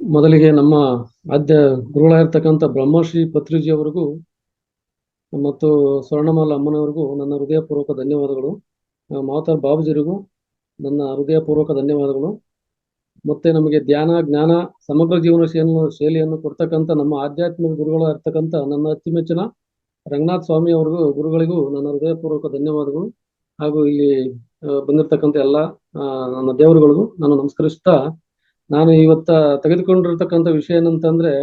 ಮೊದಲಿಗೆ ನಮ್ಮ ಆದ್ಯ ಗುರುಗಳಾಗಿರ್ತಕ್ಕಂಥ ಬ್ರಹ್ಮಶ್ರೀ ಪತ್ರಿಜಿಯವರಿಗೂ ಮತ್ತು ಸ್ವರ್ಣಮಾಲ ಅಮ್ಮನವರಿಗೂ ನನ್ನ ಹೃದಯಪೂರ್ವಕ ಧನ್ಯವಾದಗಳು. ಮಾವತಾರ್ ಬಾಬುಜಿರಿಗೂ ನನ್ನ ಹೃದಯಪೂರ್ವಕ ಧನ್ಯವಾದಗಳು. ಮತ್ತೆ ನಮಗೆ ಧ್ಯಾನ ಜ್ಞಾನ ಸಮಗ್ರ ಜೀವನ ಶೈಲಿಯನ್ನು ಕೊಡ್ತಕ್ಕಂಥ ನಮ್ಮ ಆಧ್ಯಾತ್ಮಿಕ ಗುರುಗಳಾಗಿರ್ತಕ್ಕಂಥ ನನ್ನ ಅತಿಮೆಚ್ಚಿನ ರಂಗನಾಥ್ ಸ್ವಾಮಿ ಗುರುಗಳಿಗೂ ನನ್ನ ಹೃದಯಪೂರ್ವಕ ಧನ್ಯವಾದಗಳು. ಹಾಗೂ ಇಲ್ಲಿ ಬಂದಿರತಕ್ಕಂಥ ಎಲ್ಲ ನನ್ನ ದೇವರುಗಳಿಗೂ ನಾನು ನಮಸ್ಕರಿಸ್ತಾ, ನಾನು ಇವತ್ತ ತೆಗೆದುಕೊಂಡಿರ್ತಕ್ಕಂಥ ವಿಷಯ ಏನಂತಂದ್ರೆ,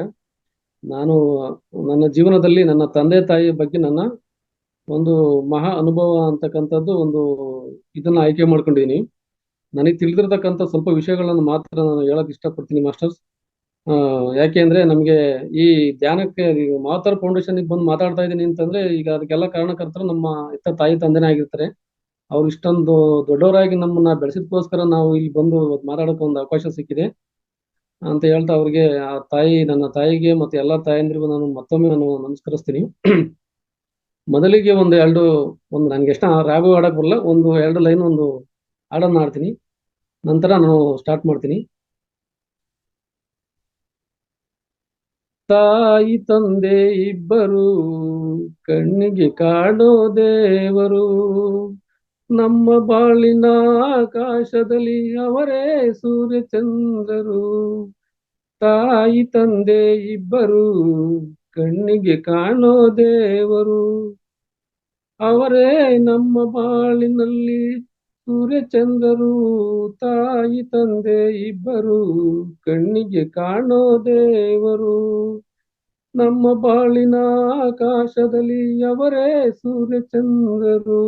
ನಾನು ನನ್ನ ಜೀವನದಲ್ಲಿ ನನ್ನ ತಂದೆ ತಾಯಿ ಬಗ್ಗೆ ನನ್ನ ಒಂದು ಮಹಾ ಅನುಭವ ಅಂತಕ್ಕಂಥದ್ದು ಇದನ್ನ ಆಯ್ಕೆ ಮಾಡ್ಕೊಂಡಿದ್ದೀನಿ. ನನಗೆ ತಿಳಿದಿರ್ತಕ್ಕಂಥ ಸ್ವಲ್ಪ ವಿಷಯಗಳನ್ನು ಮಾತ್ರ ನಾನು ಹೇಳಕ್ ಇಷ್ಟಪಡ್ತೀನಿ ಮಾಸ್ಟರ್ಸ್. ಯಾಕೆ ಅಂದ್ರೆ ನಮಗೆ ಈ ಧ್ಯಾನಕ್ಕೆ ಮಾತಾರ್ ಫೌಂಡೇಶನ್ ಬಂದು ಮಾತಾಡ್ತಾ ಇದ್ದೀನಿ ಅಂತಂದ್ರೆ, ಈಗ ಅದಕ್ಕೆಲ್ಲ ಕಾರಣಕರ್ತರು ನಮ್ಮ ತಾಯಿ ತಂದೆನೇ ಆಗಿರ್ತಾರೆ. ಅವ್ರು ಇಷ್ಟೊಂದು ದೊಡ್ಡವರಾಗಿ ನಮ್ಮನ್ನ ಬೆಳೆಸಿದಕ್ಕೋಸ್ಕರ ನಾವು ಇಲ್ಲಿ ಬಂದು ಮಾತಾಡೋಕೆ ಒಂದು ಅವಕಾಶ ಸಿಕ್ಕಿದೆ ಅಂತ ಹೇಳ್ತಾ, ಅವ್ರಿಗೆ ನನ್ನ ತಾಯಿಗೆ ಮತ್ತೆ ಎಲ್ಲಾ ತಾಯಂದ್ರಿಗೂ ನಾನು ಮತ್ತೊಮ್ಮೆ ನಮಸ್ಕರಿಸ್ತೀನಿ. ಮೊದಲಿಗೆ ನನ್ಗೆ ಎಷ್ಟ ರಾಗು ಆಡಕ್ ಬರಲ್ಲ, 2 ಲೈನ್ ಹಾಡನ್ನ ಆಡ್ತೀನಿ, ನಂತರ ನಾನು ಸ್ಟಾರ್ಟ್ ಮಾಡ್ತೀನಿ. ತಾಯಿ ತಂದೆ ಇಬ್ಬರು ಕಣ್ಣಿಗೆ ಕಾಣೋ ದೇವರು, ನಮ್ಮ ಬಾಳಿನ ಆಕಾಶದಲ್ಲಿ ಅವರೇ ಸೂರ್ಯ ಚಂದ್ರರು. ತಾಯಿ ತಂದೆ ಇಬ್ಬರು ಕಣ್ಣಿಗೆ ಕಾಣೋ ದೇವರು, ಅವರೇ ನಮ್ಮ ಬಾಳಿನಲ್ಲಿ ಸೂರ್ಯ ಚಂದ್ರರು. ತಾಯಿ ತಂದೆ ಇಬ್ಬರು ಕಣ್ಣಿಗೆ ಕಾಣೋ ದೇವರು, ನಮ್ಮ ಬಾಳಿನ ಆಕಾಶದಲ್ಲಿ ಅವರೇ ಸೂರ್ಯ ಚಂದ್ರರು.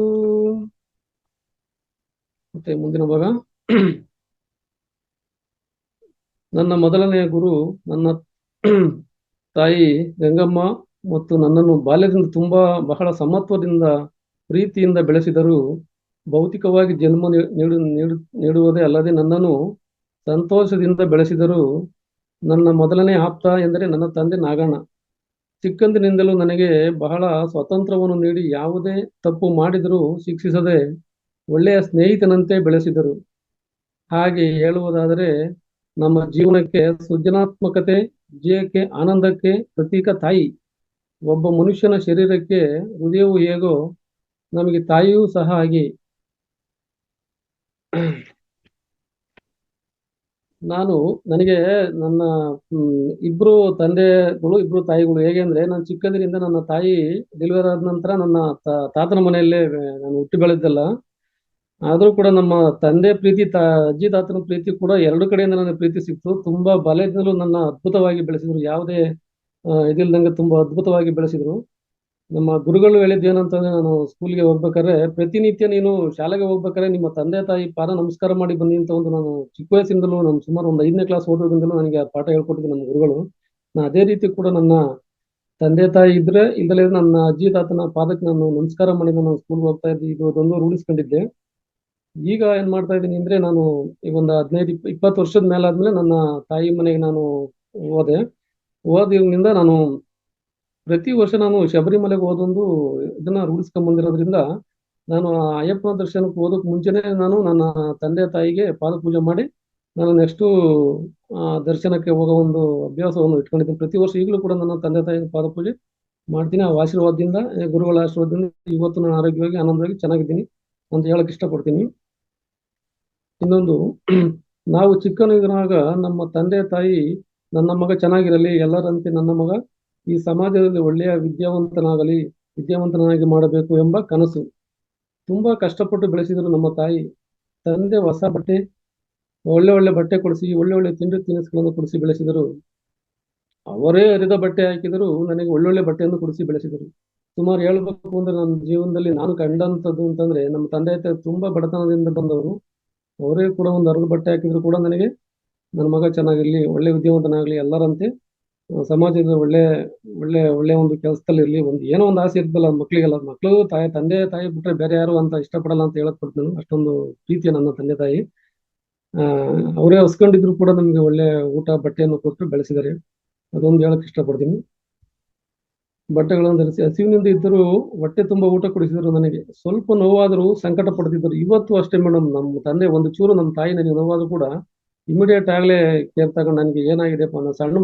ಮತ್ತೆ ಮುಂದಿನ ಭಾಗ. ನನ್ನ ಮೊದಲನೆಯ ಗುರು ನನ್ನ ತಾಯಿ ಗಂಗಮ್ಮ ಮತ್ತು ನನ್ನನ್ನು ಬಾಲ್ಯದಿಂದ ಬಹಳ ಸಮತ್ವದಿಂದ ಪ್ರೀತಿಯಿಂದ ಬೆಳೆಸಿದರು. ಭೌತಿಕವಾಗಿ ಜನ್ಮ ನೀಡುವುದೇ ಅಲ್ಲದೆ ನನ್ನನ್ನು ಸಂತೋಷದಿಂದ ಬೆಳೆಸಿದರು. ನನ್ನ ಮೊದಲನೇ ಆಪ್ತ ಎಂದರೆ ನನ್ನ ತಂದೆ ನಾಗಣ್ಣ. ಚಿಕ್ಕಂದಿನಿಂದಲೂ ನನಗೆ ಬಹಳ ಸ್ವಾತಂತ್ರ್ಯವನ್ನು ನೀಡಿ ಯಾವುದೇ ತಪ್ಪು ಮಾಡಿದರೂ ಶಿಕ್ಷಿಸದೆ ಒಳ್ಳೆಯ ಸ್ನೇಹಿತನಂತೆ ಬೆಳೆಸಿದರು. ಹಾಗೆ ಹೇಳುವುದಾದರೆ, ನಮ್ಮ ಜೀವನಕ್ಕೆ ಸೃಜನಾತ್ಮಕತೆ, ವಿಜಯಕ್ಕೆ, ಆನಂದಕ್ಕೆ ಪ್ರತೀಕ ತಾಯಿ. ಒಬ್ಬ ಮನುಷ್ಯನ ಶರೀರಕ್ಕೆ ಹೃದಯವು ಹೇಗೋ ನಮಗೆ ತಾಯಿಯೂ ಸಹ ಹಾಗೆ. ನನಗೆ ನನ್ನ ಇಬ್ರು ತಂದೆಗಳು, ಇಬ್ರು ತಾಯಿಗಳು. ಹೇಗೆ ಅಂದ್ರೆ, ನಾನು ಚಿಕ್ಕಂದಿನಿಂದ ನನ್ನ ತಾಯಿ ಡೆಲಿವರಿ ಆದ ನಂತರ ನನ್ನ ತಾತನ ಮನೆಯಲ್ಲೇ ನಾನು ಹುಟ್ಟಿ ಬೆಳೆದಲ್ಲ. ಆದ್ರೂ ಕೂಡ ನಮ್ಮ ತಂದೆ ಪ್ರೀತಿ, ಅಜ್ಜಿ ತಾತನ ಪ್ರೀತಿ ಕೂಡ 2 ಕಡೆಯಿಂದ ನನಗೆ ಪ್ರೀತಿ ಸಿಕ್ತು. ತುಂಬಾ ಬಾಲ್ಯದಿಂದಲೂ ನನ್ನ ಅದ್ಭುತವಾಗಿ ಬೆಳೆಸಿದ್ರು, ಯಾವುದೇ ಇದಿಲ್ದಂಗೆ ತುಂಬಾ ಅದ್ಭುತವಾಗಿ ಬೆಳೆಸಿದ್ರು. ನಮ್ಮ ಗುರುಗಳು ಹೇಳಿದ್ದು ಏನಂತಂದ್ರೆ, ನಾನು ಸ್ಕೂಲ್ಗೆ ಹೋಗ್ಬೇಕಾದ್ರೆ ಪ್ರತಿನಿತ್ಯ ನೀನು ಶಾಲೆಗೆ ಹೋಗ್ಬೇಕಾದ್ರೆ ನಿಮ್ಮ ತಂದೆ ತಾಯಿ ಪಾದ ನಮಸ್ಕಾರ ಮಾಡಿ ಬನ್ನಿ ಅಂತ ನಾನು ಚಿಕ್ಕ ವಯಸ್ಸಿಂದಲೂ, ನಾನು ಸುಮಾರು 5ನೇ ಕ್ಲಾಸ್ ಓದೋದ್ರಿಂದಲೂ ನನಗೆ ಆ ಪಾಠ ಹೇಳ್ಕೊಟ್ಟಿದ್ದು ನಮ್ಮ ಗುರುಗಳು. ನಾನು ಅದೇ ರೀತಿ ಕೂಡ ನನ್ನ ತಂದೆ ತಾಯಿ ಇಲ್ದಲೇ ನನ್ನ ಅಜ್ಜಿ ತಾತನ ಪಾದಕ್ಕೆ ನಾನು ನಮಸ್ಕಾರ ಮಾಡಿ ನಾನು ಸ್ಕೂಲ್ಗೆ ಹೋಗ್ತಾ ಇದ್ದೆ. ಇದೊಂದು ರೂಢಿಸ್ಕೊಂಡಿದ್ದೆ. ಈಗ ಏನ್ ಮಾಡ್ತಾ ಇದ್ದೀನಿ ಅಂದ್ರೆ, ನಾನು ಈಗ 15-20 ವರ್ಷದ ಮೇಲಾದ್ಮೇಲೆ ನನ್ನ ತಾಯಿ ಮನೆಗೆ ನಾನು ಓದಿನಿಂದ ನಾನು ಪ್ರತಿ ವರ್ಷ ನಾನು ಶಬರಿಮಲೆಗೆ ಹೋದೊಂದು ಇದನ್ನ ರೂಢಿಸ್ಕೊಂಡ್ ಬಂದಿರೋದ್ರಿಂದ, ನಾನು ಅಯ್ಯಪ್ಪನ ದರ್ಶನಕ್ಕೆ ಹೋದಕ್ಕೆ ಮುಂಚೆನೆ ನಾನು ನನ್ನ ತಂದೆ ತಾಯಿಗೆ ಪಾದ ಪೂಜೆ ಮಾಡಿ ನಾನು ನೆಕ್ಸ್ಟ್ ದರ್ಶನಕ್ಕೆ ಹೋಗೋ ಒಂದು ಅಭ್ಯಾಸವನ್ನು ಇಟ್ಕೊಂಡಿದ್ದೀನಿ. ಪ್ರತಿ ವರ್ಷ ಈಗಲೂ ಕೂಡ ನನ್ನ ತಂದೆ ತಾಯಿ ಪಾದ ಪೂಜೆ ಮಾಡ್ತೀನಿ. ಆ ಆಶೀರ್ವಾದದಿಂದ, ಗುರುಗಳ ಆಶೀರ್ವಾದದಿಂದ ಇವತ್ತು ನಾನು ಆರೋಗ್ಯವಾಗಿ ಆನಂದವಾಗಿ ಚೆನ್ನಾಗಿದ್ದೀನಿ ಅಂತ ಹೇಳಕ್ ಇಷ್ಟಪಡ್ತೀನಿ. ಇನ್ನೊಂದು, ನಾವು ಚಿಕ್ಕನಿರುವಾಗ ನಮ್ಮ ತಂದೆ ತಾಯಿ ನನ್ನ ಮಗ ಚೆನ್ನಾಗಿರಲಿ, ಎಲ್ಲರಂತೆ ನನ್ನ ಮಗ ಈ ಸಮಾಜದಲ್ಲಿ ಒಳ್ಳೆಯ ವಿದ್ಯಾವಂತನಾಗಿ ಮಾಡಬೇಕು ಎಂಬ ಕನಸು. ತುಂಬಾ ಕಷ್ಟಪಟ್ಟು ಬೆಳೆಸಿದರು ನಮ್ಮ ತಾಯಿ. ತಂದೆ ಹೊಸ ಬಟ್ಟೆ, ಒಳ್ಳೆ ಬಟ್ಟೆ ಕೊಡಿಸಿ, ಒಳ್ಳೆ ತಿಂಡಿ ತಿನಿಸುಗಳನ್ನು ಕೊಡಿಸಿ ಬೆಳೆಸಿದರು. ಅವರೇ ಹರಿದ ಬಟ್ಟೆ ಹಾಕಿದರು, ನನಗೆ ಒಳ್ಳೊಳ್ಳೆ ಬಟ್ಟೆಯನ್ನು ಕೊಡಿಸಿ ಬೆಳೆಸಿದರು. ಸುಮಾರು ಹೇಳ್ಬೇಕು ಅಂದ್ರೆ, ನನ್ನ ಜೀವನದಲ್ಲಿ ನಾನು ಕಂಡಂಥದ್ದು ಅಂತಂದ್ರೆ, ನಮ್ಮ ತಂದೆ ತಾಯಿ ತುಂಬಾ ಬಡತನದಿಂದ ಬಂದವರು. ಅವರೇ ಕೂಡ ಒಂದು ಹರಿದ ಬಟ್ಟೆ ಹಾಕಿದ್ರು ಕೂಡ ನನಗೆ, ನನ್ನ ಮಗ ಚೆನ್ನಾಗಿರ್ಲಿ, ಒಳ್ಳೆ ವಿದ್ಯಾವಂತನಾಗ್ಲಿ, ಎಲ್ಲರಂತೆ ಸಮಾಜದ ಒಳ್ಳೆ ಒಂದು ಕೆಲಸದಲ್ಲಿ ಇರ್ಲಿ, ಏನೋ ಒಂದು ಆಸೆ ಇರ್ತಲ್ಲ ಮಕ್ಳಿಗೆಲ್ಲ. ಮಕ್ಕಳು ತಂದೆ ತಾಯಿ ಬಿಟ್ರೆ ಬೇರೆ ಯಾರು ಅಂತ ಇಷ್ಟಪಡಲ್ಲ ಅಂತ ಹೇಳಕ್ ಪಡ್ತೀನಿ. ಅಷ್ಟೊಂದು ಪ್ರೀತಿಯ ನನ್ನ ತಂದೆ ತಾಯಿ. ಅವರೇ ಹಸ್ಕೊಂಡಿದ್ರು ಕೂಡ ನಮ್ಗೆ ಒಳ್ಳೆ ಊಟ ಬಟ್ಟೆಯನ್ನು ಕೊಟ್ಟು ಬೆಳೆಸಿದ್ದಾರೆ. ಅದೊಂದು ಹೇಳಕ್ ಇಷ್ಟಪಡ್ತೀನಿ. ಬಟ್ಟೆಗಳನ್ನು ಧರಿಸಿ ಹಸಿವಿನಿಂದ ಇದ್ದರೂ ಹೊಟ್ಟೆ ತುಂಬಾ ಊಟ ಕೊಡಿಸಿದ್ರು ನನಗೆ. ಸ್ವಲ್ಪ ನೋವಾದರೂ ಸಂಕಟ ಪಡ್ತಿದ್ದರು. ಇವತ್ತು ಅಷ್ಟೇ ಮೇಡಮ್, ನಮ್ಮ ತಂದೆ ಒಂದು ಚೂರು ನಮ್ಮ ತಾಯಿ ನನಗೆ ನೋವಾದ್ರೂ ಕೂಡ ಇಮಿಡಿಯೇಟ್ ಆಗ್ಲೇ ಕೇರ್ ತಗೊಂಡು ನನಗೆ ಏನಾಗಿದೆಪ್ಪ ಅನ್ನೋ ಸಣ್ಣ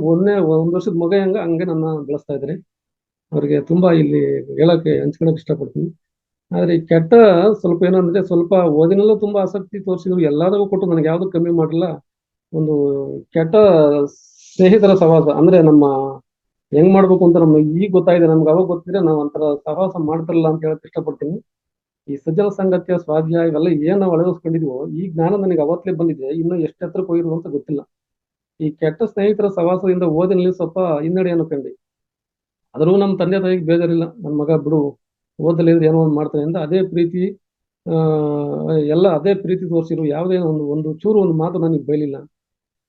ಒಂದ್ ವರ್ಷದ ಮಗ ಹಂಗೆ ನನ್ನ ಬೆಳೆಸ್ತಾ ಇದ್ದಾರೆ. ಅವ್ರಿಗೆ ತುಂಬಾ ಇಲ್ಲಿ ಹೇಳಕ್ಕೆ ಹಂಚ್ಕೊಳಕ್ ಇಷ್ಟಪಡ್ತೀನಿ. ಆದ್ರೆ ಈ ಕೆಟ್ಟ ಸ್ವಲ್ಪ ಏನಂದ್ರೆ ಸ್ವಲ್ಪ ಓದಿನಲ್ಲೂ ತುಂಬಾ ಆಸಕ್ತಿ ತೋರಿಸಿದ್ರು, ಎಲ್ಲದಕ್ಕೂ ಕೊಟ್ಟು ನನಗೆ ಯಾವ್ದು ಕಮ್ಮಿ ಮಾಡಿಲ್ಲ. ಒಂದು ಕೆಟ್ಟ ಸ್ನೇಹಿತರ ಸಹವಾಸ ಅಂದ್ರೆ ನಮ್ಮ ಹೆಂಗ್ ಮಾಡ್ಬೇಕು ಅಂತ ನಮ್ಗೆ ಈಗ ಗೊತ್ತಾಗಿದೆ, ನಮ್ಗೆ ಅವಾಗ ಗೊತ್ತಿದ್ರೆ ನಾವು ಒಂಥರ ಸಹವಾಸ ಮಾಡ್ತಿರಲ್ಲ ಅಂತ ಹೇಳಕ್ ಇಷ್ಟಪಡ್ತೀನಿ. ಈ ಸಜ್ಜನ ಸಂಗತಿಯ ಸ್ವಾಧ್ಯಾಯ ಇವೆಲ್ಲ ಏನ್ ನಾವು ಅಳವಡಿಸ್ಕೊಂಡಿದ್ವೋ ಈ ಜ್ಞಾನ ನನಗೆ ಅವತ್ತೇ ಬಂದಿದೆ, ಇನ್ನು ಎಷ್ಟು ಎತ್ತರಕ್ಕೆ ಹೋಗಿರುವ ಅಂತ ಗೊತ್ತಿಲ್ಲ. ಈ ಕೆಟ್ಟ ಸ್ನೇಹಿತರ ಸಹವಾಸದಿಂದ ಓದಿನಲ್ಲಿ ಸ್ವಲ್ಪ ಹಿನ್ನಡೆಯನ್ನು ಕಂಡೆ. ಆದರೂ ನಮ್ಮ ತಂದೆ ತಾಯಿಗೆ ಬೇಜಾರಿಲ್ಲ, ನನ್ನ ಮಗ ಬಿಡು ಓದಲಿ ಇದ್ರೆ ಏನೋ ಒಂದು ಮಾಡ್ತಾನೆ ಅಂತ ಅದೇ ಪ್ರೀತಿ, ಎಲ್ಲ ಅದೇ ಪ್ರೀತಿ ತೋರಿಸಿರು. ಯಾವುದೇ ಒಂದು ಒಂದು ಚೂರು ಒಂದು ಮಾತು ನನಗೆ ಬೈಲಿಲ್ಲ.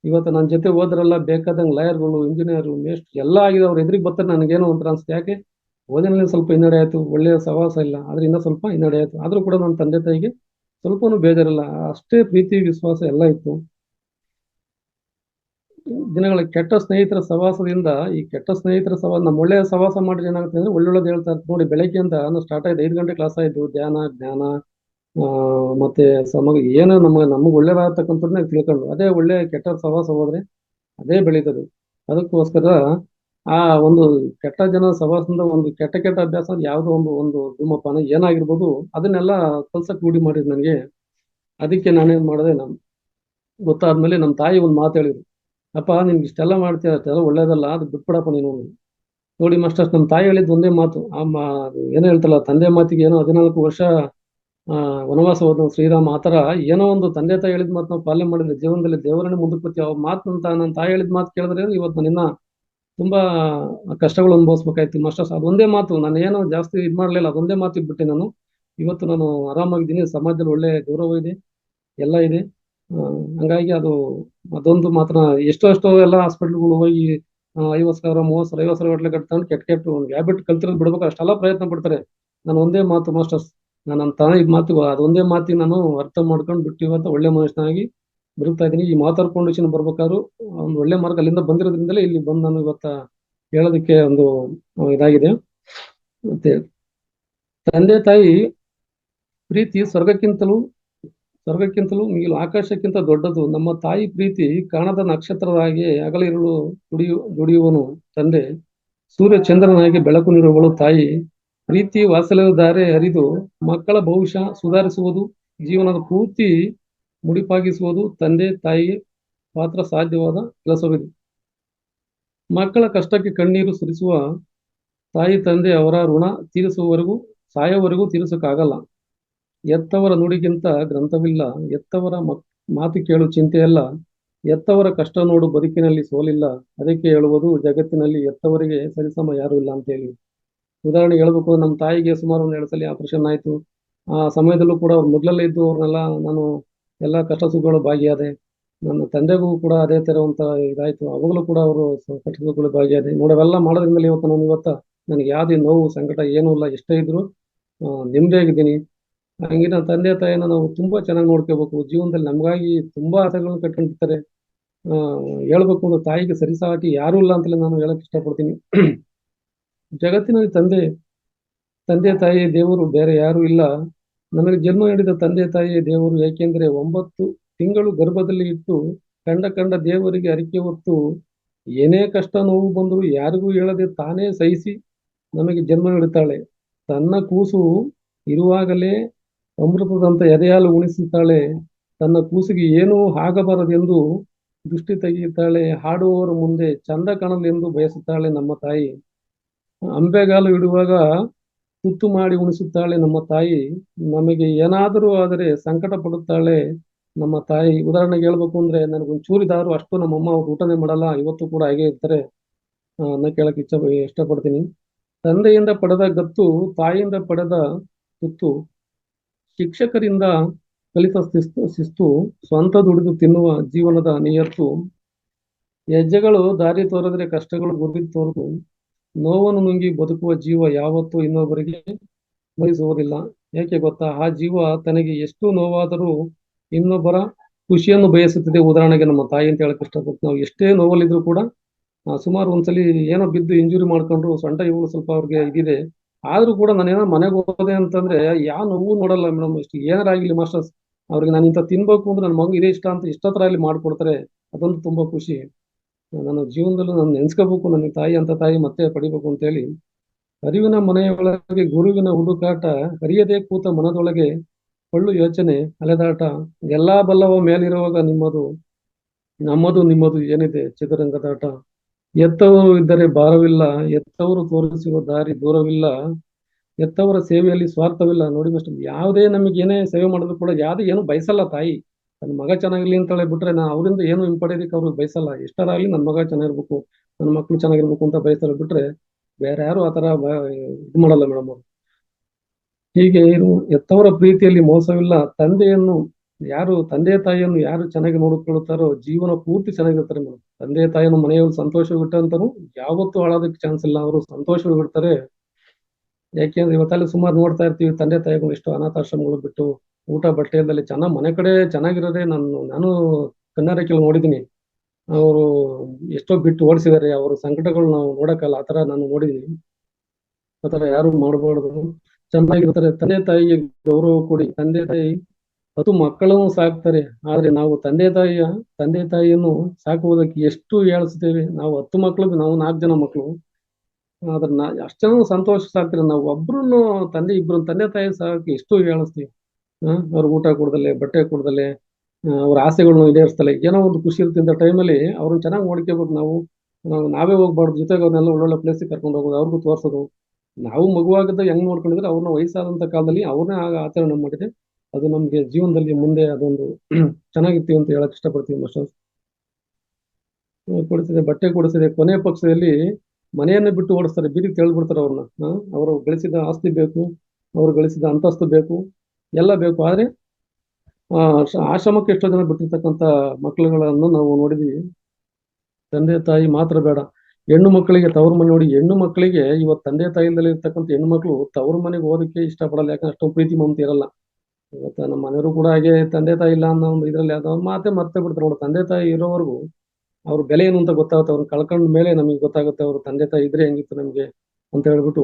ಇವತ್ತು ನನ್ನ ಜೊತೆ ಹೋದ್ರೆಲ್ಲ ಬೇಕಾದಂಗೆ ಲಾಯರ್ಗಳು, ಇಂಜಿನಿಯರ್, ಮೇಸ್ಟ್ ಎಲ್ಲ ಆಗಿದೆ. ಅವ್ರ ಎದುರಿಗೆ ಬರ್ತಾರೆ, ನನಗೇನೋ ಒಂಥರ ಅನ್ಸುತ್ತೆ. ಯಾಕೆ ಓದಿನಲ್ಲಿ ಸ್ವಲ್ಪ ಹಿನ್ನಡೆ ಆಯ್ತು, ಒಳ್ಳೆಯ ಸಹವಾಸ ಇಲ್ಲ, ಅದರಿಂದ ಸ್ವಲ್ಪ ಹಿನ್ನಡೆ ಆಯ್ತು. ಆದ್ರೂ ಕೂಡ ನನ್ನ ತಂದೆ ತಾಯಿಗೆ ಸ್ವಲ್ಪನೂ ಬೇಜಾರಿಲ್ಲ, ಅಷ್ಟೇ ಪ್ರೀತಿ ವಿಶ್ವಾಸ ಎಲ್ಲ ಇತ್ತು. ದಿನಗಳ ಕೆಟ್ಟ ಸ್ನೇಹಿತರ ಸಹವಾಸದಿಂದ, ಈ ಕೆಟ್ಟ ಸ್ನೇಹಿತರ ಸಹವಾಸ ನಮ್ಮ ಒಳ್ಳೆಯ ಸಹವಾಸ ಮಾಡಿದ್ರೆ ಏನಾಗುತ್ತೆ ಅಂದ್ರೆ ಒಳ್ಳೊಳ್ಳೇದು ಹೇಳ್ತಾ ಇರ್ತಾರೆ ನೋಡಿ. ಬೆಳಗ್ಗೆ ಅಂತ ಸ್ಟಾರ್ಟ್ ಆಯ್ತು, 5 ಗಂಟೆ ಕ್ಲಾಸ್ ಆಯ್ತು, ಧ್ಯಾನ ಜ್ಞಾನ ಮತ್ತೆ ಏನೋ ನಮಗೆ ಒಳ್ಳೇದಾಗತಕ್ಕಂಥದ್ದನ್ನ ತಿಳ್ಕೊಂಡು ಅದೇ ಒಳ್ಳೆ ಕೆಟ್ಟ ಸಹವಾಸ ಹೋದ್ರೆ ಅದೇ ಬೆಳೀತದೆ. ಅದಕ್ಕೋಸ್ಕರ ಆ ಒಂದು ಕೆಟ್ಟ ಜನ ಸಹವಾಸದಿಂದ ಒಂದು ಕೆಟ್ಟ ಕೆಟ್ಟ ಅಭ್ಯಾಸ ಯಾವುದೋ ಒಂದು ಒಂದು ಧೂಮಪಾನ ಏನಾಗಿರ್ಬೋದು ಅದನ್ನೆಲ್ಲ ಕಲ್ಸಕ್ ರೂಢಿ ಮಾಡಿದ್ರು ನನಗೆ. ಅದಕ್ಕೆ ನಾನೇನ್ ಮಾಡಿದೆ, ಗೊತ್ತಾದ್ಮೇಲೆ ನಮ್ಮ ತಾಯಿ ಒಂದು ಮಾತು ಹೇಳಿದ್ರು, ಅಪ್ಪ ನಿನ್ಗೆ ಇಷ್ಟೆಲ್ಲ ಮಾಡ್ತೀಯ ಅಷ್ಟೆಲ್ಲ ಒಳ್ಳೇದಲ್ಲ, ಅದು ಬಿಟ್ಬಿಡಪ್ಪ ನೀನು. ನೋಡಿ ಮಾಸ್ಟರ್ಸ್, ನಮ್ಮ ತಾಯಿ ಹೇಳಿದ್ ಒಂದೇ ಮಾತು, ಏನೋ ಹೇಳ್ತಲ್ಲ, ತಂದೆ ಮಾತಿಗೆ ಏನೋ 14 ವರ್ಷ ವನವಾಸ ಹೋದ ಶ್ರೀರಾಮ, ಆತರ ಏನೋ ಒಂದು ತಂದೆ ತಾಯಿ ಹೇಳಿದ ಮಾತು ನಾವು ಪಾಲನೆ ಮಾಡಿದ್ರೆ ಜೀವನದಲ್ಲಿ ದೇವರನ್ನೇ ಮುಂದಕ್ಕೆ ಬರ್ತೀವಿ. ಅವ್ರ ಮಾತು ನನ್ನ ತಾಯಿ ಹೇಳಿದ ಮಾತು ಕೇಳಿದ್ರೆ ಇವತ್ತು ನಿನ್ನ ತುಂಬಾ ಕಷ್ಟಗಳು ಅನುಭವಿಸ್ಬೇಕಾಯ್ತು ಮಾಸ್ಟರ್ಸ್. ಅದೊಂದೇ ಮಾತು, ನಾನು ಏನೋ ಜಾಸ್ತಿ ಇದ್ ಮಾಡ್ಲಿಲ್ಲ, ಅದೊಂದೇ ಮಾತು ಇಟ್ಬಿಟ್ಟೆ ನಾನು. ಇವತ್ತು ನಾನು ಆರಾಮಾಗಿದ್ದೀನಿ, ಸಮಾಜದಲ್ಲಿ ಒಳ್ಳೆ ಗೌರವ ಇದೆ, ಎಲ್ಲ ಇದೆ. ಹಂಗಾಗಿ ಅದೊಂದು ಮಾತ್ರ ಎಷ್ಟೋ ಎಲ್ಲ ಹಾಸ್ಪಿಟ್ಲ್ಗಳು ಹೋಗಿ 50,000 30,000 50,000 ಗಟ್ಟಲೆ ಕಟ್ಕೊಂಡು ಕೆಟ್ಟ ಒಂದು ಹ್ಯಾಬಿಟ್ ಕಲ್ತಿರೋದು ಬಿಡ್ಬೇಕು, ಅಷ್ಟೆಲ್ಲ ಪ್ರಯತ್ನ ಪಡ್ತಾರೆ. ನಾನು ಒಂದೇ ಮಾತು ಮಾಸ್ಟರ್ಸ್, ನಾನು ನಮ್ಮ ತಾಯಿ ಮಾತು ಅದೊಂದೇ ಮಾತಿಗೆ ನಾನು ಅರ್ಥ ಮಾಡ್ಕೊಂಡು ಬಿಟ್ಟು ಇವತ್ತು ಒಳ್ಳೆ ಮನುಷ್ಯನಾಗಿ ಬದುಕ್ತಾ ಇದ್ದೀನಿ. ಈ ಮಾತಾರ್ ಫೌಂಡೇಶನ್ ಬರ್ಬೇಕಾದ್ರು ಒಂದು ಒಳ್ಳೆ ಮಾರ್ಗ ಅಲ್ಲಿಂದ ಬಂದಿರೋದ್ರಿಂದಲೇ ಇಲ್ಲಿ ಬಂದು ನಾನು ಇವತ್ತ ಹೇಳೋದಕ್ಕೆ ಒಂದು ಇದಾಗಿದೆ. ಮತ್ತೆ ತಂದೆ ತಾಯಿ ಪ್ರೀತಿ ಸ್ವರ್ಗಕ್ಕಿಂತಲೂ ಮಿಗಿಲು, ಆಕಾಶಕ್ಕಿಂತ ದೊಡ್ಡದು. ನಮ್ಮ ತಾಯಿ ಪ್ರೀತಿ ಕಾಣದ ನಕ್ಷತ್ರರಾಗಿ ಹಗಲಿರುಳು ದುಡಿಯುವನು ತಂದೆ, ಸೂರ್ಯ ಚಂದ್ರನಾಗಿ ಬೆಳಕು ನೀಡುವವಳು ತಾಯಿ. ಪ್ರೀತಿ ವಾತ್ಸಲ್ಯದ ಧಾರೆ ಹರಿದು ಮಕ್ಕಳ ಭವಿಷ್ಯ ಸುಧಾರಿಸುವುದು, ಜೀವನದ ಪೂರ್ತಿ ಮುಡಿಪಾಗಿಸುವುದು ತಂದೆ ತಾಯಿ ಪಾತ್ರ ಸಾಧ್ಯವಾದ ಕೆಲಸವಿದು. ಮಕ್ಕಳ ಕಷ್ಟಕ್ಕೆ ಕಣ್ಣೀರು ಸುರಿಸುವ ತಾಯಿ ತಂದೆ ಅವರ ಋಣ ತೀರಿಸುವವರೆಗೂ ಸಾಯೋವರೆಗೂ ತೀರಿಸಕ್ಕಾಗಲ್ಲ. ಎತ್ತವರ ನುಡಿಗಿಂತ ಗ್ರಂಥವಿಲ್ಲ, ಎತ್ತವರ ಮಾತು ಕೇಳು ಚಿಂತೆಯಲ್ಲ, ಎತ್ತವರ ಕಷ್ಟ ನೋಡು ಬದುಕಿನಲ್ಲಿ ಸೋಲಿಲ್ಲ. ಅದಕ್ಕೆ ಹೇಳುವುದು ಜಗತ್ತಿನಲ್ಲಿ ಎತ್ತವರಿಗೆ ಸರಿಸಮ ಯಾರು ಇಲ್ಲ ಅಂತ ಹೇಳಿ. ಉದಾಹರಣೆ ಹೇಳ್ಬೇಕು, ನಮ್ಮ ತಾಯಿಗೆ ಸುಮಾರು ಒಂದು 2 ಸಲ ಆಪರೇಷನ್ ಆಯ್ತು. ಆ ಸಮಯದಲ್ಲೂ ಕೂಡ ಅವ್ರು ಮೊದಲಲ್ಲೇ ಇದ್ದು ಅವ್ರನ್ನೆಲ್ಲ ನಾನು ಎಲ್ಲ ಕಷ್ಟ ಸುಖಗಳು ಭಾಗಿಯಾದೆ. ನನ್ನ ತಂದೆಗೂ ಕೂಡ ಅದೇ ತರ ಒಂತ ಇದಾಯ್ತು, ಅವಾಗಲೂ ಕೂಡ ಅವರು ಕಷ್ಟ ಸುಖಗಳು ಭಾಗಿಯಾದೆ. ನೋಡವೆಲ್ಲ ಮಾಡೋದ್ರಿಂದಲೇ ಇವತ್ತು ನನಗೆ ಯಾವುದೇ ನೋವು ಸಂಕಟ ಏನೂ ಇಲ್ಲ, ಎಷ್ಟೇ ಇದ್ರು ನೆಮ್ಮದಿಯಾಗಿದ್ದೀನಿ. ಹಂಗೆ ನನ್ನ ತಂದೆ ತಾಯಿನ ನಾವು ತುಂಬಾ ಚೆನ್ನಾಗಿ ನೋಡ್ಕೋಬೇಕು. ಜೀವನದಲ್ಲಿ ನಮಗಾಗಿ ತುಂಬಾ ಆಸೆಗಳನ್ನ ಕಟ್ಕೊಂಡಿರ್ತಾರೆ. ಹೇಳ್ಬೇಕು ಅಂದ್ರೆ ತಾಯಿಗೆ ಸರಿಸಾಟಿ ಯಾರು ಇಲ್ಲ ಅಂತಲೇ ನಾನು ಹೇಳಕ್ ಇಷ್ಟಪಡ್ತೀನಿ. ಜಗತ್ತಿನಲ್ಲಿ ತಂದೆ ತಾಯಿ ದೇವರು ಬೇರೆ ಯಾರು ಇಲ್ಲ. ನನಗೆ ಜನ್ಮ ನೀಡಿದ ತಂದೆ ತಾಯಿ ದೇವರು, ಏಕೆಂದ್ರೆ 9 ತಿಂಗಳು ಗರ್ಭದಲ್ಲಿ ಇಟ್ಟು ಕಂಡ ದೇವರಿಗೆ ಅರಿಕೆ ಹೊತ್ತು ಏನೇ ಕಷ್ಟ ನೋವು ಬಂದರೂ ಯಾರಿಗೂ ಹೇಳದೆ ತಾನೇ ಸಹಿಸಿ ನಮಗೆ ಜನ್ಮ ನೀಡುತ್ತಾಳೆ. ತನ್ನ ಕೂಸು ಇರುವಾಗಲೇ ಅಮೃತದಂತ ಎದೆಯಾಲು ಉಣಿಸುತ್ತಾಳೆ. ತನ್ನ ಕೂಸಿಗೆ ಏನೂ ಆಗಬಾರದೆಂದು ದೃಷ್ಟಿ ತೆಗೆಯುತ್ತಾಳೆ. ಹಾಡುವವರ ಮುಂದೆ ಚಂದ ಕಾಣಲೆಂದು ಬಯಸುತ್ತಾಳೆ ನಮ್ಮ ತಾಯಿ. ಅಂಬೆಗಾಲು ಇಡುವಾಗ ತುತ್ತು ಮಾಡಿ ಉಣಿಸುತ್ತಾಳೆ ನಮ್ಮ ತಾಯಿ. ನಮಗೆ ಏನಾದರೂ ಆದರೆ ಸಂಕಟ ಪಡುತ್ತಾಳೆ ನಮ್ಮ ತಾಯಿ. ಉದಾಹರಣೆಗೆ ಹೇಳ್ಬೇಕು ಅಂದ್ರೆ ನನಗೊಂದು ಚೂರಿದಾರು ಅಷ್ಟು ನಮ್ಮಮ್ಮ ಅವ್ರು ಊಟನೇ ಮಾಡಲ್ಲ, ಇವತ್ತು ಕೂಡ ಹಾಗೆ ಇರ್ತಾರೆ ಅನ್ನೋ ಕೇಳಕ್ ಇಷ್ಟಪಡ್ತೀನಿ. ತಂದೆಯಿಂದ ಪಡೆದ ಗತ್ತು, ತಾಯಿಯಿಂದ ಪಡೆದ ತುತ್ತು, ಶಿಕ್ಷಕರಿಂದ ಕಲಿತ ಶಿಸ್ತು, ಸ್ವಂತ ದುಡಿದು ತಿನ್ನುವ ಜೀವನದ ನಿಯತ್ತು. ಹೆಜ್ಜೆಗಳು ದಾರಿ ತೋರಿದ್ರೆ ಕಷ್ಟಗಳು ಗುರಿ ತೋರದು. ನೋವನ್ನು ನುಂಗಿ ಬದುಕುವ ಜೀವ ಯಾವತ್ತೂ ಇನ್ನೊಬ್ಬರಿಗೆ ಬಯಸುವುದಿಲ್ಲ. ಯಾಕೆ ಗೊತ್ತಾ, ಆ ಜೀವ ತನಗೆ ಎಷ್ಟು ನೋವಾದರೂ ಇನ್ನೊಬ್ಬರ ಖುಷಿಯನ್ನು ಬಯಸುತ್ತದೆ. ಉದಾಹರಣೆಗೆ ನಮ್ಮ ತಾಯಿ ಅಂತ ಹೇಳಕ್ ಇಷ್ಟಪಟ್ಟು, ನಾವು ಎಷ್ಟೇ ನೋವಲ್ಲಿದ್ರು ಕೂಡ ಸುಮಾರು ಒಂದ್ಸಲಿ ಏನೋ ಬಿದ್ದು ಇಂಜುರಿ ಮಾಡ್ಕೊಂಡ್ರು, ಸೊಂಟ ಇವು ಸ್ವಲ್ಪ ಅವ್ರಿಗೆ ಇದಿದೆ, ಆದ್ರೂ ಕೂಡ ನಾನೇನೋ ಮನೆಗೆ ಹೋದೆ ಅಂತಂದ್ರೆ ಯಾವ ನೋವು ನೋಡಲ್ಲ ಮೇಡಮ್. ಇಷ್ಟು ಏನಾರಾಗಿಲಿ ಮಾಸ್ಟರ್ಸ್, ಅವ್ರಿಗೆ ನಾನು ಇಂಥ ತಿನ್ಬೇಕು ಅಂದ್ರೆ ನನ್ನ ಮಗು ಇದೇ ಇಷ್ಟ ಅಂತ ಇಷ್ಟತ್ರ ಅಲ್ಲಿ ಮಾಡಿಕೊಡ್ತಾರೆ. ಅದೊಂದು ತುಂಬಾ ಖುಷಿ. ನನ್ನ ಜೀವನದಲ್ಲೂ ನಾನು ನೆನ್ಸ್ಕೋಬೇಕು, ನನಗೆ ತಾಯಿ ಅಂತ ತಾಯಿ ಮತ್ತೆ ಪಡಿಬೇಕು ಅಂತೇಳಿ. ಅರಿವಿನ ಮನೆಯೊಳಗೆ ಗುರುವಿನ ಹುಡುಕಾಟ, ಅರಿಯದೇ ಕೂತ ಮನದೊಳಗೆ ಕೊಳ್ಳು ಯೋಚನೆ ಅಲೆದಾಟ, ಎಲ್ಲಾ ಬಲ್ಲವ ಮೇಲಿರುವಾಗ ನಮ್ಮದು ನಿಮ್ಮದು ಏನಿದೆ ಚದುರಂಗದಾಟ. ಎತ್ತವರು ಇದ್ದರೆ ಭಾರವಿಲ್ಲ, ಎತ್ತವರು ತೋರಿಸುವ ದಾರಿ ದೂರವಿಲ್ಲ, ಎತ್ತವರ ಸೇವೆಯಲ್ಲಿ ಸ್ವಾರ್ಥವಿಲ್ಲ. ನೋಡಿ ಮಸ್ಟ್ ಯಾವುದೇ ನಮಗೆ ಏನೇ ಸೇವೆ ಮಾಡಿದ್ರು ಕೂಡ ಯಾವ್ದು ಏನು ಬಯಸಲ್ಲ ತಾಯಿ. ನನ್ನ ಮಗ ಚೆನ್ನಾಗಿರ್ಲಿ ಅಂತೇಳಿ ಬಿಟ್ರೆ ನಾ ಅವರಿಂದ ಏನು ಹಿಂಪಡೆಯೋದಕ್ಕೆ ಅವ್ರಿಗೆ ಬಯಸಲ್ಲ. ಎಷ್ಟರಾಗ್ಲಿ ನನ್ನ ಮಗ ಚೆನ್ನಾಗಿರ್ಬೇಕು, ನನ್ನ ಮಕ್ಳು ಚೆನ್ನಾಗಿರ್ಬೇಕು ಅಂತ ಬಯಸಲ್ಲ ಬಿಟ್ರೆ ಬೇರೆ ಯಾರು ಆತರ ಇದು ಮಾಡಲ್ಲ ಮೇಡಮ್ ಅವರು. ಹೀಗೆ ಎತ್ತವರ ಪ್ರೀತಿಯಲ್ಲಿ ಮೋಸವಿಲ್ಲ. ತಂದೆ ತಾಯಿಯನ್ನು ಯಾರು ಚೆನ್ನಾಗಿ ನೋಡಿಕೊಳ್ಳುತ್ತಾರೋ ಜೀವನ ಪೂರ್ತಿ ಚೆನ್ನಾಗಿರ್ತಾರೆ ಮೇಡಮ್. ತಂದೆ ತಾಯಿಯನ್ನು ಮನೆಯಲ್ಲಿ ಸಂತೋಷವಿಟ್ಟಂತರೂ ಯಾವತ್ತೂ ಅಳೋದಕ್ಕೆ ಚಾನ್ಸ್ ಇಲ್ಲ, ಅವರು ಸಂತೋಷವಾಗಿರ್ತಾರೆ. ಯಾಕೆಂದ್ರೆ ಇವತ್ತಲ್ಲಿ ಸುಮಾರು ನೋಡ್ತಾ ಇರ್ತೀವಿ ತಂದೆ ತಾಯಿಗಳು ಎಷ್ಟು ಅನಾಥಾಶ್ರಮಗಳು ಬಿಟ್ಟು ಊಟ ಬಟ್ಟೆ ಇಲ್ದಲ್ಲಿ ಚೆನ್ನಾಗಿ ಮನೆ ಕಡೆ ಚೆನ್ನಾಗಿರೋದೇ ನಾನು ಕಣ್ಣಾರೆ ಕೆಲವು ನೋಡಿದ್ದೀನಿ. ಅವರು ಎಷ್ಟೋ ಬಿಟ್ಟು ಓಡಿಸಿದ್ದಾರೆ, ಅವ್ರ ಸಂಕಟಗಳು ನಾವು ನೋಡಕ್ಕಲ್ಲ, ಆತರ ನಾನು ನೋಡಿದೀನಿ. ಆತರ ಯಾರು ಮಾಡಬಾರ್ದು, ಚೆನ್ನಾಗಿರ್ತಾರೆ. ಗೌರವ ಕೊಡಿ. ತಂದೆ ತಾಯಿ 10 ಮಕ್ಕಳನ್ನು ಸಾಕ್ತಾರೆ, ಆದ್ರೆ ನಾವು ತಂದೆ ತಾಯಿಯನ್ನು ಸಾಕುವುದಕ್ಕೆ ಎಷ್ಟು ಹೇಳಿಸ್ತೇವೆ. ನಾವು 10 ಮಕ್ಳು, ನಾವು 4 ಜನ ಮಕ್ಕಳು, ಆದ್ರೆ ಅಷ್ಟು ಜನ ಸಂತೋಷ ಸಾಕ್ತಾರೆ. ನಾವು ಇಬ್ರು ತಂದೆ ತಾಯಿ ಸಾಕಿ ಎಷ್ಟು ಹೇಳಿಸ್ತೀವಿ. ಅವ್ರ ಊಟ ಕೊಡ್ದಲೆ, ಬಟ್ಟೆ ಕೊಡ್ದಲೆ, ಅವ್ರ ಆಸೆಗಳನ್ನ ಈಡೇರಿಸ್ತಲೆ, ಏನೋ ಒಂದು ಖುಷಿ ಇರ್ತಿದ್ದ ಟೈಮಲ್ಲಿ ಅವ್ರನ್ನ ಚೆನ್ನಾಗಿ ನೋಡ್ಕೋಬೇಕು ನಾವು. ನಾವೇ ಹೋಗ್ಬಾರ್ದು, ಜೊತೆಗೆ ಅವ್ರನ್ನೆಲ್ಲ ಒಳ್ಳೊಳ್ಳೆ ಪ್ಲೇಸಿಗೆ ಕರ್ಕೊಂಡು ಹೋಗೋದು, ಅವ್ರಿಗೂ ತೋರ್ಸೋದು. ನಾವು ಮಗುವಾಗಿದ್ದ ಹೆಂಗ್ ನೋಡ್ಕೊಂಡಿದ್ರೆ ಅವ್ರನ್ನ ವಯಸ್ಸಾದಂತ ಕಾಲದಲ್ಲಿ ಅವ್ರನ್ನೇ ಆಚರಣೆ ಮಾಡಿದ್ರೆ ಅದು ನಮ್ಗೆ ಜೀವನದಲ್ಲಿ ಮುಂದೆ ಅದೊಂದು ಚೆನ್ನಾಗಿರ್ತೀವಿ ಅಂತ ಹೇಳಕ್ ಇಷ್ಟಪಡ್ತೀವಿ ಮಾಸ್ಟರ್. ಕೊಡಿಸಿದೆ, ಬಟ್ಟೆ ಕೊಡಿಸಿದೆ, ಕೊನೆ ಪಕ್ಷದಲ್ಲಿ ಮನೆಯನ್ನ ಬಿಟ್ಟು ಓಡಿಸ್ತಾರೆ, ಬೀದಿಗೆ ತೆಗೆದ್ಬಿಡ್ತಾರೆ ಅವ್ರನ್ನ. ಅವರು ಗಳಿಸಿದ ಆಸ್ತಿ ಬೇಕು, ಅವ್ರು ಗಳಿಸಿದ ಅಂತಸ್ತು ಬೇಕು, ಎಲ್ಲ ಬೇಕು. ಆದ್ರೆ ಆಶ್ರಮಕ್ಕೆ ಎಷ್ಟೋ ಜನ ಬಿಟ್ಟಿರ್ತಕ್ಕಂಥ ಮಕ್ಕಳುಗಳನ್ನು ನಾವು ನೋಡಿದೀವಿ. ತಂದೆ ತಾಯಿ ಮಾತ್ರ ಬೇಡ, ಹೆಣ್ಣು ಮಕ್ಕಳಿಗೆ ತವ್ರ ಮನೆ ನೋಡಿ, ಹೆಣ್ಣು ಮಕ್ಕಳಿಗೆ ಇವತ್ತು ತಂದೆ ತಾಯಿಯಲ್ಲಿ ಇರ್ತಕ್ಕಂಥ ಹೆಣ್ಣು ಮಕ್ಕಳು ತವ್ರ ಮನೆಗೆ ಹೋದಕ್ಕೆ ಇಷ್ಟಪಡಲ್ಲ. ಯಾಕಂದ್ರೆ ಅಷ್ಟೊಂದು ಪ್ರೀತಿ ಮಮತೆ ಇರಲ್ಲ. ಇವತ್ತು ನಮ್ಮ ಮನೆಯವರು ಕೂಡ ಹಾಗೆ ತಂದೆ ತಾಯಿ ಇಲ್ಲ ಅನ್ನೋ ಒಂದು ಇದ್ರಲ್ಲಿ ಅದ ಮರ್ತೆ ಬಿಡ್ತಾರೆ ನೋಡಿ. ತಂದೆ ತಾಯಿ ಇರೋವರೆಗೂ ಅವ್ರ ಬೆಲೆ ಏನು ಅಂತ ಗೊತ್ತಾಗುತ್ತೆ. ಅವ್ರನ್ನ ಕಳ್ಕೊಂಡ ಮೇಲೆ ನಮಗೆ ಗೊತ್ತಾಗುತ್ತೆ ಅವ್ರ ತಂದೆ ತಾಯಿ ಇದ್ರೆ ಹೆಂಗಿತ್ತು ನಮ್ಗೆ ಅಂತ ಹೇಳ್ಬಿಟ್ಟು.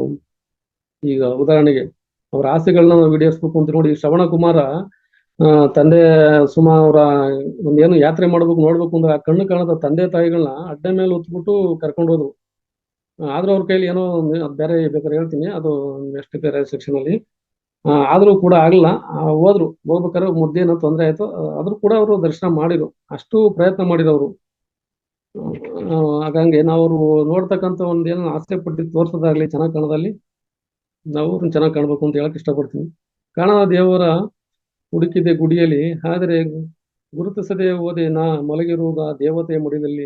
ಈಗ ಉದಾಹರಣೆಗೆ ಅವ್ರ ಆಸೆಗಳನ್ನ ನಾವು ಈಡೇರಿಸ್ಬೇಕು ಅಂತ ನೋಡಿ, ಶ್ರವಣ ಕುಮಾರ ತಂದೆ ಸುಮಾ ಅವರ ಒಂದೇನು ಯಾತ್ರೆ ಮಾಡ್ಬೇಕು ನೋಡ್ಬೇಕು ಅಂದ್ರೆ ಆ ಕಣ್ಣು ಕಾಣದ ತಂದೆ ತಾಯಿಗಳನ್ನ ಅಡ್ಡ ಮೇಲೆ ಹೊತ್ಬಿಟ್ಟು ಕರ್ಕೊಂಡು ಹೋದ್ರು. ಆದ್ರೂ ಅವ್ರ ಕೈಲಿ ಏನೋ ಬೇರೆ ಬೇಕಾದ್ರೆ ಹೇಳ್ತೀನಿ, ಅದು ನೆಕ್ಸ್ಟ್ ಬೇರೆ ಸೆಕ್ಷನ್ ಅಲ್ಲಿ. ಆದ್ರೂ ಕೂಡ ಆಗ್ಲಿಲ್ಲ, ಹೋಗ್ಬೇಕಾದ್ರೆ ಮುದ್ದೆ ಏನೋ ತೊಂದರೆ ಆಯ್ತು, ಆದ್ರೂ ಕೂಡ ಅವರು ದರ್ಶನ ಮಾಡಿದ್ರು, ಅಷ್ಟು ಪ್ರಯತ್ನ ಮಾಡಿರೋರು. ಹಾಗಂಗೆ ನಾವು ನೋಡ್ತಕ್ಕಂಥ ಒಂದೇನೋ ಆಸೆ ಪಟ್ಟು ತೋರ್ಸೋದಾಗ್ಲಿ ಚೆನ್ನಾಗಿ ಕಾಣೋದಲ್ಲಿ ನಾವು ಚೆನ್ನಾಗಿ ಕಾಣ್ಬೇಕು ಅಂತ ಹೇಳಕ್ ಇಷ್ಟಪಡ್ತೀನಿ. ಕಾಣದ ದೇವರ ಹುಡುಕಿದೆ ಗುಡಿಯಲ್ಲಿ, ಆದರೆ ಗುರುತಿಸದೆ ಹೋದೆ ನಾ ಮಲಗಿರುವುದ ದೇವತೆಯ ಮುಡಿದಲ್ಲಿ.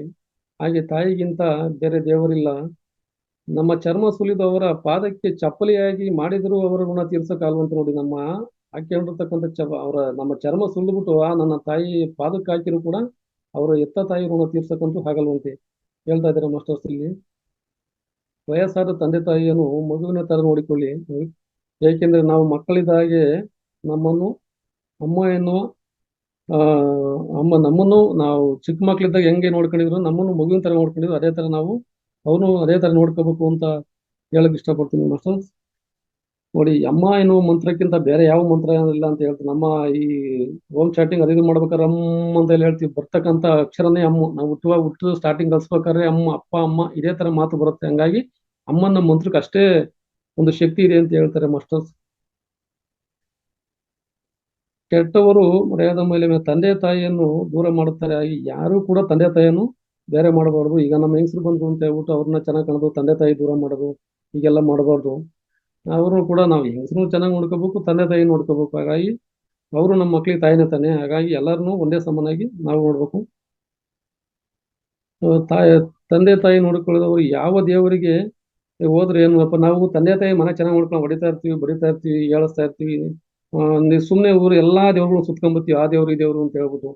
ಹಾಗೆ ತಾಯಿಗಿಂತ ಬೇರೆ ದೇವರಿಲ್ಲ, ನಮ್ಮ ಚರ್ಮ ಸುಲಿದವರ ಪಾದಕ್ಕೆ ಚಪ್ಪಲಿಯಾಗಿ ಮಾಡಿದರೂ ಅವರ ಋಣ ತೀರ್ಸಕ್ಕಾಗಲ್ವಂತ ನೋಡಿ. ಹಾಕೊಂಡಿರ್ತಕ್ಕಂಥ ನಮ್ಮ ಚರ್ಮ ಸುಲಿದ್ಬಿಟ್ಟು ನನ್ನ ತಾಯಿ ಪಾದಕ್ಕೆ ಹಾಕಿರೂ ಕೂಡ ಅವರ ಎತ್ತ ತಾಯಿ ಋಣ ತೀರ್ಸಕ್ಕಂತೂ ಆಗಲ್ವಂತೆ ಹೇಳ್ತಾ ಇದ್ದಾರೆ ಮಾಸ್ಟರ್ಸ್ ಇಲ್ಲಿ. ವಯಸ್ಸಾದ ತಂದೆ ತಾಯಿಯನ್ನು ಮಗುವಿನ ತರ ನೋಡಿಕೊಳ್ಳಿ, ಏಕೆಂದ್ರೆ ನಾವು ಮಕ್ಕಳಿದ್ದ ಹಾಗೆ ನಮ್ಮನ್ನು ಅಮ್ಮ ಎನ್ನುವ ನಮ್ಮನ್ನು ನಾವು ಚಿಕ್ಕ ಮಕ್ಳಿದ್ದಾಗ ಹೆಂಗೆ ನೋಡ್ಕೊಂಡಿದ್ರು, ನಮ್ಮನ್ನು ಮಗುವಿನ ತರ ನೋಡ್ಕೊಂಡಿದ್ರು, ಅದೇ ತರ ನಾವು ಅವನು ಅದೇ ತರ ನೋಡ್ಕೋಬೇಕು ಅಂತ ಹೇಳಕ್ ಇಷ್ಟಪಡ್ತೀನಿ ಮಾಸ್ಟರ್ಸ್. ನೋಡಿ, ಅಮ್ಮ ಎನ್ನುವ ಮಂತ್ರಕ್ಕಿಂತ ಬೇರೆ ಯಾವ ಮಂತ್ರ ಇಲ್ಲ ಅಂತ ಹೇಳ್ತೀವಿ. ನಮ್ಮ ಈ ಹೋಮ್ ಚಾಟಿಂಗ್ ಅದು ಮಾಡ್ಬೇಕಾದ್ರೆ ಅಮ್ಮ ಅಂತ ಹೇಳ್ತೀವಿ, ಬರ್ತಕ್ಕಂಥ ಅಕ್ಷರನೇ ಅಮ್ಮ. ನಾವು ಹುಟ್ಟು ಸ್ಟಾರ್ಟಿಂಗ್ ಕಲ್ಸ್ಬೇಕಾದ್ರೆ ಅಮ್ಮ, ಅಪ್ಪ, ಅಮ್ಮ ಇದೇ ತರ ಮಾತು ಬರುತ್ತೆ. ಹಂಗಾಗಿ ಅಮ್ಮನ ಮಂತ್ರಕ್ಕೆ ಅಷ್ಟೇ ಒಂದು ಶಕ್ತಿ ಇದೆ ಅಂತ ಹೇಳ್ತಾರೆ ಮಾಸ್ಟರ್ಸ್. ಕೆಟ್ಟವರು ಮರ್ಯಾದ ಮೇಲೆ ತಂದೆ ತಾಯಿಯನ್ನು ದೂರ ಮಾಡುತ್ತಾರೆ. ಯಾರು ಕೂಡ ತಂದೆ ತಾಯಿಯನ್ನು ಬೇರೆ ಮಾಡಬಾರ್ದು. ಈಗ ನಮ್ಮ ಹೆಂಗಸರು ಬಂದು ಅಂತ ಹೇಳ್ಬಿಟ್ಟು ಅವ್ರನ್ನ ಚೆನ್ನಾಗಿ ಕಾಣೋದು, ತಂದೆ ತಾಯಿ ದೂರ ಮಾಡೋದು, ಹೀಗೆಲ್ಲ ಮಾಡಬಾರ್ದು. ಅವರು ಕೂಡ ನಾವು ಹೆಂಗಸರು ಚೆನ್ನಾಗಿ ನೋಡ್ಕೋಬೇಕು, ತಂದೆ ತಾಯಿ ನೋಡ್ಕೋಬೇಕು. ಹಾಗಾಗಿ ಅವರು ನಮ್ಮ ಮಕ್ಳಿಗೆ ತಾಯಿನೇ ತಾನೆ. ಹಾಗಾಗಿ ಎಲ್ಲರನ್ನೂ ಒಂದೇ ಸಮನಾಗಿ ನಾವು ನೋಡ್ಬೇಕು. ತಂದೆ ತಾಯಿ ನೋಡ್ಕೊಳ್ಳೋದವ್ರು ಯಾವ ದೇವರಿಗೆ ಹೋದ್ರೆ ಏನಪ್ಪ, ನಾವು ತಂದೆ ತಾಯಿ ಮನೆ ಚೆನ್ನಾಗಿ ನೋಡ್ಕೊಂಡು ಹೊಡಿತಾ ಇರ್ತೀವಿ, ಬಡಿತಾ ಇರ್ತೀವಿ, ಹೇಳಿಸ್ತಾ ಇರ್ತೀವಿ. ಸುಮ್ಮನೆ ಊರು ಎಲ್ಲಾ ದೇವ್ರುಗಳು ಸುತ್ಕೊಂಡ್ಬರ್ತೀವಿ, ಆ ದೇವ್ರು ಈ ದೇವ್ರು ಅಂತ ಹೇಳ್ಬಿಟ್ಟು.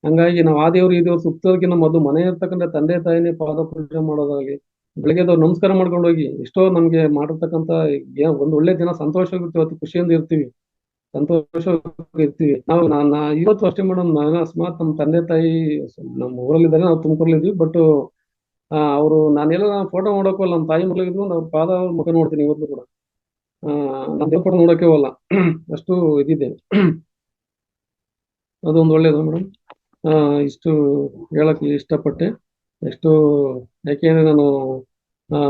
ಹಂಗಾಗಿ ನಾವು ಆ ದೇವ್ರು ಈ ದೇವ್ರು ಸುತ್ತೋದಕ್ಕಿಂತ ಮೊದಲು ಮನೆ ಇರ್ತಕ್ಕಂಥ ತಂದೆ ತಾಯಿನೇ ಪಾದ ಪೂಜೆ ಮಾಡೋದಾಗಲಿ, ಬೆಳಗ್ಗೆದವ್ರು ನಮಸ್ಕಾರ ಮಾಡ್ಕೊಂಡು ಹೋಗಿ ಎಷ್ಟೋ ನಮ್ಗೆ ಮಾಡಿರ್ತಕ್ಕಂಥ ಒಂದು ಒಳ್ಳೆ ದಿನ ಸಂತೋಷವಾಗಿರ್ತೀವಿ, ಅವತ್ತು ಖುಷಿಯಿಂದ ಇರ್ತೀವಿ, ಸಂತೋಷವಾಗಿರ್ತೀವಿ. ನಾ ಇವತ್ತು ಅಷ್ಟೇ ಮೇಡಮ್, ನಾನು ಅಕಸ್ಮಾತ್ ನಮ್ಮ ತಂದೆ ತಾಯಿ ನಮ್ಮ ಊರಲ್ಲಿದ್ದಾರೆ, ನಾವು ತುಮಕೂರಲ್ಲಿದ್ವಿ. ಬಟ್ ಅವರು ನಾನೆಲ್ಲ ಫೋಟೋ ನೋಡೋಕಲ್ಲ, ನಮ್ಮ ತಾಯಿ ಮಲಗಿದ್ರು ಅವ್ರ ಪಾದ ಮುಖ ನೋಡ್ತೀನಿ ಇವತ್ತು ಕೂಡ. ನಾನು ದೇವ್ರ ಫೋಟೋ ನೋಡೋಕೆ ಹೋಗಲ್ಲ, ಅಷ್ಟು ಇದಿದೆ. ಅದೊಂದು ಒಳ್ಳೇದು ಮೇಡಮ್. ಇಷ್ಟು ಹೇಳಕ್ಕೆ ಇಷ್ಟಪಟ್ಟೆ. ಎಷ್ಟು ಯಾಕೆಂದ್ರೆ ನಾನು ಆ,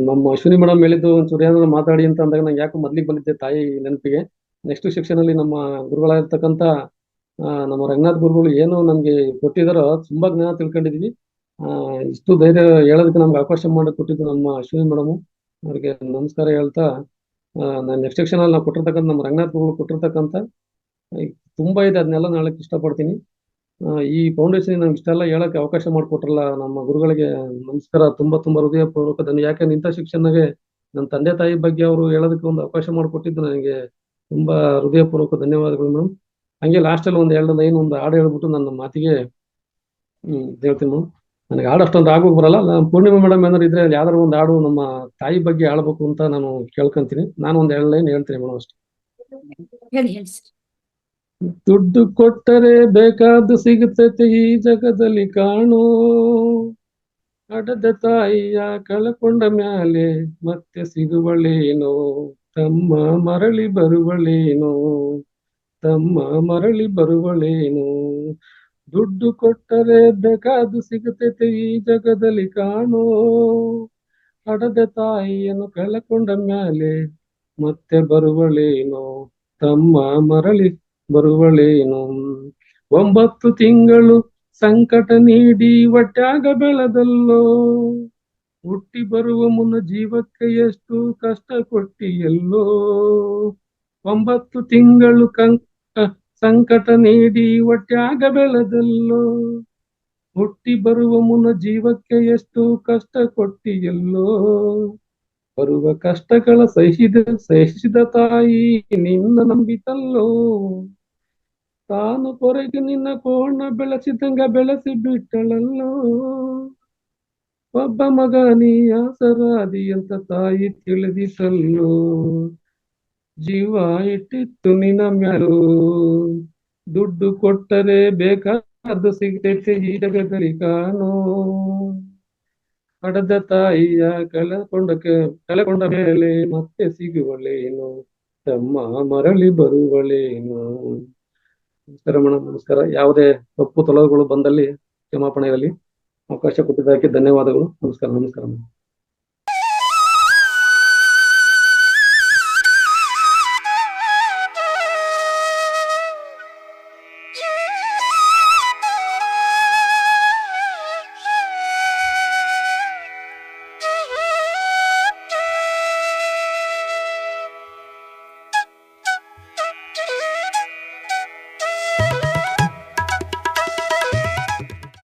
ನಮ್ಮ ಅಶ್ವಿನಿ ಮೇಡಮ್ ಹೇಳಿದ್ದು ಒಂಚೂರು ಏನಾದ್ರು ಮಾತಾಡಿ ಅಂತ ಅಂದಾಗ ನಂಗೆ ಯಾಕೆ ಮೊದ್ಲಿಗೆ ಬಂದಿದ್ದೆ ತಾಯಿ ನೆನಪಿಗೆ. ನೆಕ್ಸ್ಟ್ ಸೆಕ್ಷನ್ ಅಲ್ಲಿ ನಮ್ಮ ಗುರುಗಳಾಗಿರ್ತಕ್ಕಂಥ ನಮ್ಮ ರಂಗನಾಥ್ ಗುರುಗಳು ಏನು ನಮ್ಗೆ ಕೊಟ್ಟಿದಾರೋ ತುಂಬಾ ಜ್ಞಾನ ತಿಳ್ಕೊಂಡಿದೀವಿ. ಆ, ಇಷ್ಟು ಧೈರ್ಯ ಹೇಳೋದಕ್ಕೆ ನಮ್ಗೆ ಅವಕಾಶ ಮಾಡಿ ಕೊಟ್ಟಿದ್ದು ನಮ್ಮ ಅಶ್ವಿನಿ ಮೇಡಮ್ ಅವ್ರಿಗೆ ನಮಸ್ಕಾರ ಹೇಳ್ತಾ, ನಾನು ನೆಕ್ಸ್ಟ್ ಸೆಕ್ಷನ್ ಅಲ್ಲಿ ನಾವು ಕೊಟ್ಟಿರ್ತಕ್ಕಂಥ ನಮ್ಮ ರಂಗನಾಥ್ ಗುರುಗಳು ಕೊಟ್ಟಿರ್ತಕ್ಕಂಥ ಈ ತುಂಬಾ ಇದೆ, ಅದನ್ನೆಲ್ಲ ನಾಳೆ ಇಷ್ಟಪಡ್ತೀನಿ. ಈ ಫೌಂಡೇಶನ್ ನಮ್ಗೆ ಇಷ್ಟೆಲ್ಲ ಹೇಳಕ್ಕೆ ಅವಕಾಶ ಮಾಡಿಕೊಟ್ರಲ್ಲ ನಮ್ಮ ಗುರುಗಳಿಗೆ ನಮಸ್ಕಾರ, ತುಂಬಾ ತುಂಬಾ ಹೃದಯಪೂರ್ವಕ ಧನ್ಯ. ಯಾಕಂದ್ರೆ ಇಂಥ ಶಿಕ್ಷಣಗೆ ನನ್ನ ತಂದೆ ತಾಯಿ ಬಗ್ಗೆ ಅವರು ಹೇಳೋದಕ್ಕೆ ಒಂದು ಅವಕಾಶ ಮಾಡಿಕೊಟ್ಟಿದ್ದು ನನಗೆ ತುಂಬಾ ಹೃದಯಪೂರ್ವಕ ಧನ್ಯವಾದಗಳು ಮೇಡಮ್. ಹಂಗೆ ಲಾಸ್ಟ್ ಅಲ್ಲಿ ಒಂದು 2 ಲೈನ್ ಒಂದು ಹಾಡು ಹೇಳ್ಬಿಟ್ಟು ನನ್ನ ಮಾತಿಗೆ ಹೇಳ್ತೀನಿ ಮೇಡಮ್. ನನಗೆ ಹಾಡು ಅಷ್ಟೊಂದು ಆಗೋಗಿ ಬರಲ್ಲ. ಪೂರ್ಣಿಮಾ ಮೇಡಮ್ ಏನಾದ್ರು ಇದ್ರೆ ಯಾವ್ದಾದ್ರು ಒಂದು ಹಾಡು ನಮ್ಮ ತಾಯಿ ಬಗ್ಗೆ ಆಳ್ಬೇಕು ಅಂತ ನಾನು ಕೇಳ್ಕೊಂತೀನಿ. ನಾನು ಒಂದ್ 2 ಲೈನ್ ಹೇಳ್ತೀನಿ ಮೇಡಮ್ ಅಷ್ಟೇ. ಹೇಳಿ ಹೇಳಿ ಸರ್. ದುಡ್ಡು ಕೊಟ್ಟರೆ ಬೇಕಾದ್ದು ಸಿಗುತ್ತೈತೆ ಈ ಜಗದಲ್ಲಿ ಕಾಣೋ, ಹಡದ ತಾಯಿಯ ಕಳಕೊಂಡ ಮ್ಯಾಲೆ ಮತ್ತೆ ಸಿಗುವಳೇನೋ, ತಮ್ಮ ಮರಳಿ ಬರುವಳೇನೋ, ತಮ್ಮ ಮರಳಿ ಬರುವಳೇನೋ. ದುಡ್ಡು ಕೊಟ್ಟರೆ ಬೇಕಾದ್ದು ಸಿಗುತ್ತೈತೆ ಈ ಜಗದಲ್ಲಿ ಕಾಣೋ, ಹಡದ ತಾಯಿಯನ್ನು ಕಳಕೊಂಡ ಮ್ಯಾಲೆ ಮತ್ತೆ ಬರುವಳೇನೋ, ತಮ್ಮ ಮರಳಿ ಬರುವಳೇನೋ. 9 ತಿಂಗಳು ಸಂಕಟ ನೀಡಿ ಹೊಟ್ಯಾಗ ಬೆಳೆದಲ್ಲೋ, ಹುಟ್ಟಿ ಬರುವ ಮುನ್ನ ಜೀವಕ್ಕೆ ಎಷ್ಟು ಕಷ್ಟ ಕೊಟ್ಟಿಯಲ್ಲೋ. 9 ತಿಂಗಳು ಸಂಕಟ ನೀಡಿ ಹೊಟ್ಯಾಗ ಬೆಳೆದಲ್ಲೋ, ಹುಟ್ಟಿ ಬರುವ ಮುನ್ನ ಜೀವಕ್ಕೆ ಎಷ್ಟು ಕಷ್ಟ ಕೊಟ್ಟಿಯಲ್ಲೋ. ಬರುವ ಕಷ್ಟಗಳ ಸಹಿಸಿದ ತಾಯಿ ನಿನ್ನ ನಂಬಿತಲ್ಲೋ, ತಾನು ಕೊರಗೆ ನಿನ್ನ ಕೋಣ ಬೆಳೆಸಿದಂಗ ಬೆಳೆಸಿ ಬಿಟ್ಟಳಲ್ಲೋ. ಒಬ್ಬ ಮಗ ನೀ ಆಸರಾದಿ ಅಂತ ತಾಯಿ ತಿಳಿದಿತಲ್ಲೋ, ಜೀವ ಇಟ್ಟಿತ್ತು ನಿನ್ನ ಮ್ಯಾಲೋ. ದುಡ್ಡು ಕೊಟ್ಟರೆ ಬೇಕಾದ್ದು ಸಿಗ್ತೈತೆ ಈ ಜಗದಲ್ಲಿ ಕಾಣೋ, ಹಡದ ತಾಯಿಯ ಕಳಕೊಂಡ ಮೇಲೆ ಮತ್ತೆ ಸಿಗುವಳೇನು, ತಮ್ಮ ಮರಳಿ ಬರುವಳೇನು. ನಮಸ್ಕಾರ ಮೇಡಮ್, ನಮಸ್ಕಾರ. ಯಾವುದೇ ತಪ್ಪು ತೊಲಗುಗಳು ಬಂದಲ್ಲಿ ಕ್ಷಮಾಪಣೆ ಇರಲಿ. ಅವಕಾಶ ಕೊಟ್ಟಿದ್ದಕ್ಕೆ ಧನ್ಯವಾದಗಳು. ನಮಸ್ಕಾರ, ನಮಸ್ಕಾರ ಮೇಡಮ್.